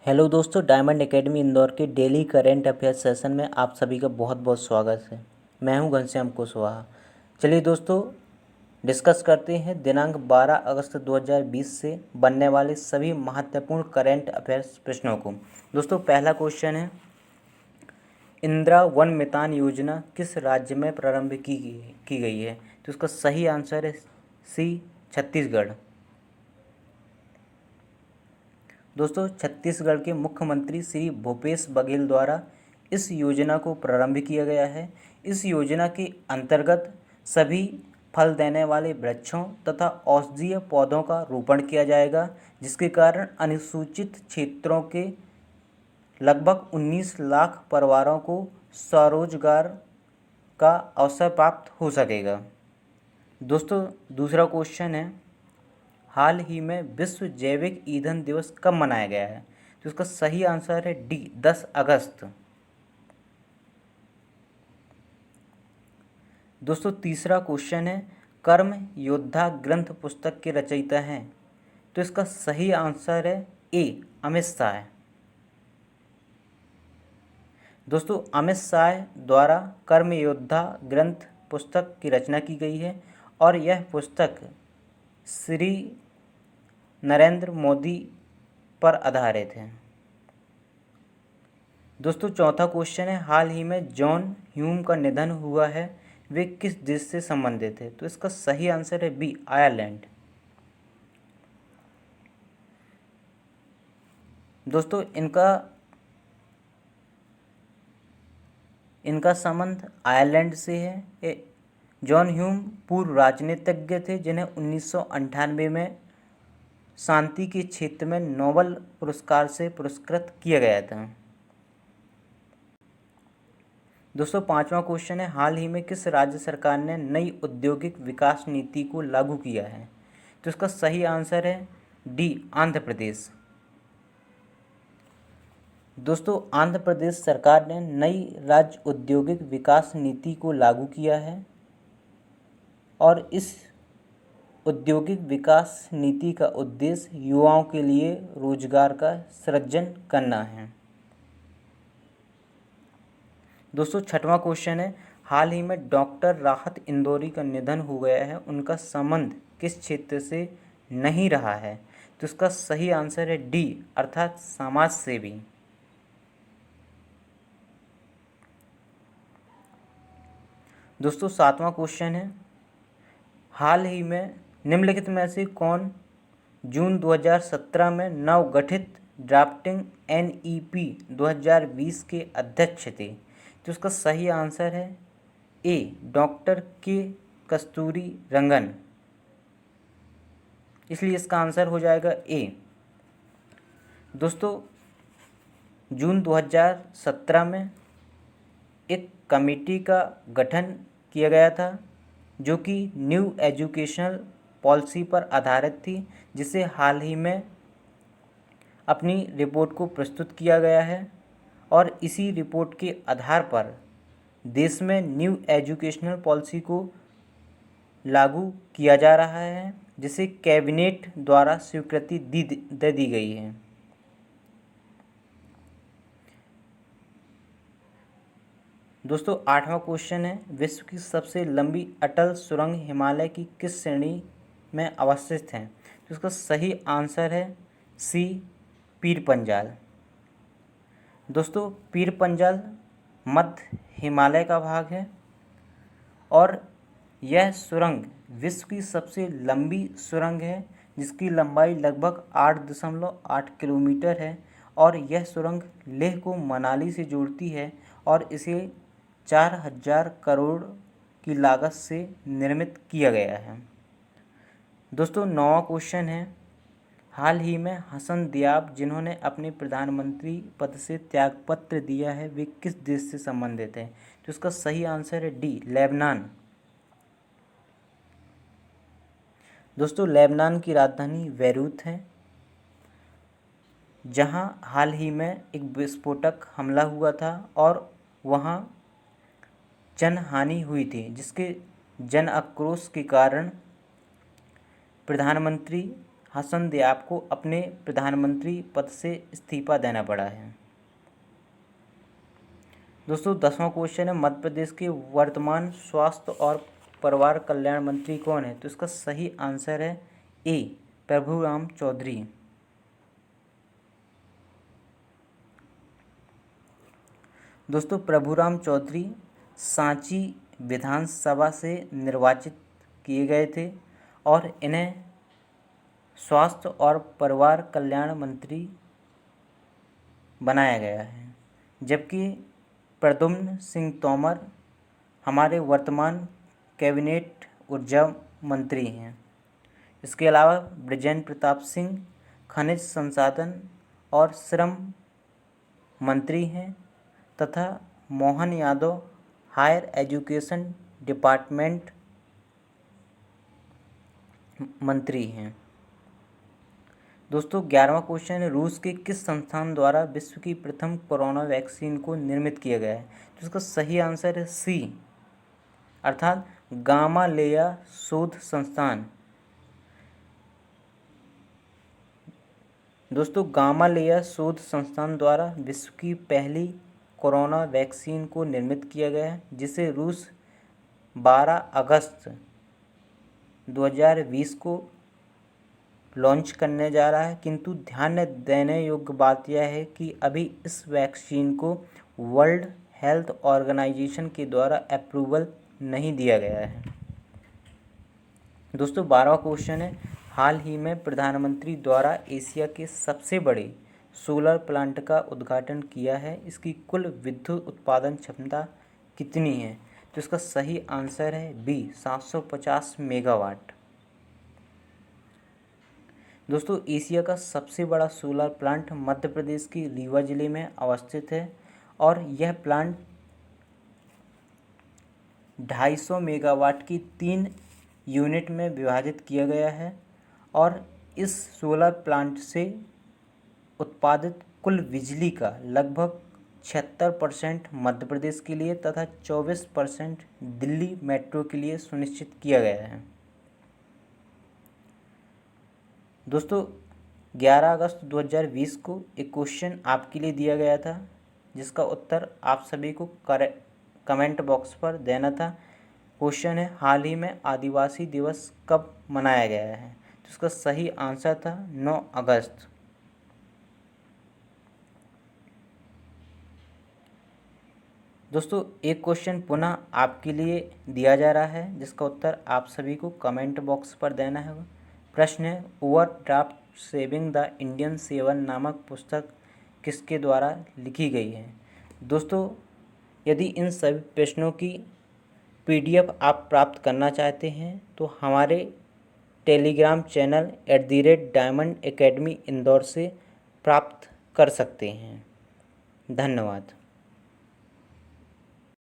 Hello दोस्तों, diamond academy Indore के daily current affairs session में आप सभी का बहुत बहुत स्वागत है। मैं हूं घनश्याम कुशवाहा। चलिए दोस्तों, डिस्कस करते हैं दिनांक 12 अगस्त 2020 से बनने वाले सभी महत्वपूर्ण करेंट अफेयर्स प्रश्नों को। दोस्तों, पहला क्वेश्चन है, इंदिरा वन मितान योजना किस राज्य में प्रारंभ की गई है? तो इसका सही आंसर है सी, छत्तीसगढ़। दोस्तों, छत्तीसगढ़ के मुख्यमंत्री श्री भूपेश बघेल द्वारा इस योजना को प्रारंभ किया गया है। इस योजना के अंतर्गत सभी फल देने वाले वृक्षों तथा औषधीय पौधों का रोपण किया जाएगा, जिसके कारण अनुसूचित क्षेत्रों के लगभग 19 लाख परिवारों को स्वरोजगार का अवसर प्राप्त हो सकेगा। दोस्तों, दूसरा क्वेश्चन है, हाल ही में विश्व जैविक ईंधन दिवस कब मनाया गया है? तो इसका सही आंसर है डी, 10 अगस्त। दोस्तों, तीसरा क्वेश्चन है, कर्म योद्धा ग्रंथ पुस्तक के रचयिता हैं? तो इसका सही आंसर है ए, अमित शाह। दोस्तों, अमित शाह द्वारा कर्म योद्धा ग्रंथ पुस्तक की रचना की गई है और यह पुस्तक श्री नरेंद्र मोदी पर आधारित है। दोस्तों, चौथा क्वेश्चन है, हाल ही में जॉन ह्यूम का निधन हुआ है, वे किस देश से संबंधित है? तो इसका सही आंसर है बी, आयरलैंड। दोस्तों, इनका संबंध आयरलैंड से है। जॉन ह्यूम पूर्व राजनीतिज्ञ थे, जिन्हें 1998 में शांति के क्षेत्र में नोबेल पुरस्कार से पुरस्कृत किया गया था। दोस्तों, पांचवा क्वेश्चन है, हाल ही में किस राज्य सरकार ने नई औद्योगिक विकास नीति को लागू किया है? तो इसका सही आंसर है डी, आंध्र प्रदेश। दोस्तों, आंध्र प्रदेश सरकार ने नई राज्य औद्योगिक विकास नीति को लागू किया है और इस औद्योगिक विकास नीति का उद्देश्य युवाओं के लिए रोजगार का सृजन करना है। दोस्तों, छठवां क्वेश्चन है, हाल ही में डॉक्टर राहत इंदौरी का निधन हो गया है, उनका संबंध किस क्षेत्र से नहीं रहा है? तो इसका सही आंसर है डी, अर्थात समाज सेवी। दोस्तों, सातवां क्वेश्चन है, हाल ही में निम्नलिखित में से कौन जून 2017 में नवगठित ड्राफ्टिंग NEP 2020 के अध्यक्ष थे? तो इसका सही आंसर है ए, डॉक्टर के कस्तूरी रंगन, इसलिए इसका आंसर हो जाएगा ए। दोस्तों, जून 2017 में एक कमेटी का गठन किया गया था, जो कि न्यू एजुकेशनल पॉलिसी पर आधारित थी, जिसे हाल ही में अपनी रिपोर्ट को प्रस्तुत किया गया है और इसी रिपोर्ट के आधार पर देश में न्यू एजुकेशनल पॉलिसी को लागू किया जा रहा है, जिसे कैबिनेट द्वारा स्वीकृति दे दी गई है। दोस्तों, आठवां क्वेश्चन है, विश्व की सबसे लंबी अटल सुरंग हिमालय की किस श्रेणी में अवस्थित है? तो इसका सही आंसर है सी, पीर पंजाल। दोस्तों, पीर पंजाल मध्य हिमालय का भाग है और यह सुरंग विश्व की सबसे लंबी सुरंग है, जिसकी लंबाई लगभग 8.8 किलोमीटर है और यह सुरंग लेह को मनाली से जोड़ती है और इसे 4000 करोड़ की लागत से निर्मित किया गया है। दोस्तों, नौवां क्वेश्चन है, हाल ही में हसन दियाब, जिन्होंने अपने प्रधानमंत्री पद से त्यागपत्र दिया है, वे किस देश से संबंधित हैं? तो इसका सही आंसर है डी, लेबनान। दोस्तों, लेबनान की राजधानी बेरूत है, जहां हाल ही में एक विस्फोटक हमला हुआ था और वहां जनहानि हुई थी, जिसके जन आक्रोश के कारण प्रधानमंत्री हसन दियाब को अपने प्रधानमंत्री पद से इस्तीफा देना पड़ा है? दोस्तों 10वां क्वेश्चन है, मध्य प्रदेश के वर्तमान स्वास्थ्य और परिवार कल्याण मंत्री कौन है? तो इसका सही आंसर है ए, प्रभुराम चौधरी। दोस्तों प्रभुराम चौधरी सांची विधानसभा से निर्वाचित किए गए थे और इन्हें स्वास्थ्य और परिवार कल्याण मंत्री बनाया गया है, जबकि प्रद्युम्न सिंह तोमर हमारे वर्तमान कैबिनेट ऊर्जा मंत्री हैं। इसके अलावा बृजेंद्र प्रताप सिंह खनिज संसाधन और श्रम मंत्री हैं तथा Mohan Yadav higher education department मंत्री हैं। दोस्तों 11वां क्वेश्चन है, रूस के किस संस्थान द्वारा विश्व की प्रथम कोरोना वैक्सीन को निर्मित किया गया है? तो इसका सही आंसर है सी, अर्थात गामालेया शोध संस्थान। दोस्तों गामालेया शोध संस्थान द्वारा विश्व की पहली कोरोना वैक्सीन को निर्मित किया गया है, जिसे रूस 12 अगस्त 2020 को लॉन्च करने जा रहा है। किंतु ध्यान देने योग्य बात यह है कि अभी इस वैक्सीन को वर्ल्ड हेल्थ ऑर्गेनाइजेशन के द्वारा अप्रूवल नहीं दिया गया है। दोस्तों 12वां क्वेश्चन है, हाल ही में प्रधानमंत्री द्वारा एशिया के सबसे बड़े सोलर प्लांट का उद्घाटन किया है, इसकी कुल विद्युत उत्पादन क्षमता कितनी है? तो इसका सही आंसर है बी, 750 मेगावाट। दोस्तों एशिया का सबसे बड़ा सोलर प्लांट मध्य प्रदेश के रीवा जिले में अवस्थित है और यह प्लांट 250 मेगावाट की 3 यूनिट में विभाजित किया गया है और इस सोलर प्लांट से उत्पादित कुल बिजली का लगभग 76% मध्य प्रदेश के लिए तथा 24% दिल्ली मेट्रो के लिए सुनिश्चित किया गया है। दोस्तों 11 अगस्त 2020 को एक क्वेश्चन आपके लिए दिया गया था, जिसका उत्तर आप सभी को कमेंट बॉक्स पर देना था। क्वेश्चन है, हाल ही में आदिवासी दिवस कब मनाया गया है? तो इसका सही आंसर था 9 अगस्त। दोस्तों एक क्वेश्चन पुनः आपके लिए दिया जा रहा है, जिसका उत्तर आप सभी को कमेंट बॉक्स पर देना है। प्रश्न है, overdraft saving the Indian seven नामक पुस्तक किसके द्वारा लिखी गई है? दोस्तों यदि इन सभी प्रश्नों की PDF आप प्राप्त करना चाहते हैं तो हमारे Telegram channel @diamond academy Indore से प्राप्त कर सकते हैं। धन्यवाद।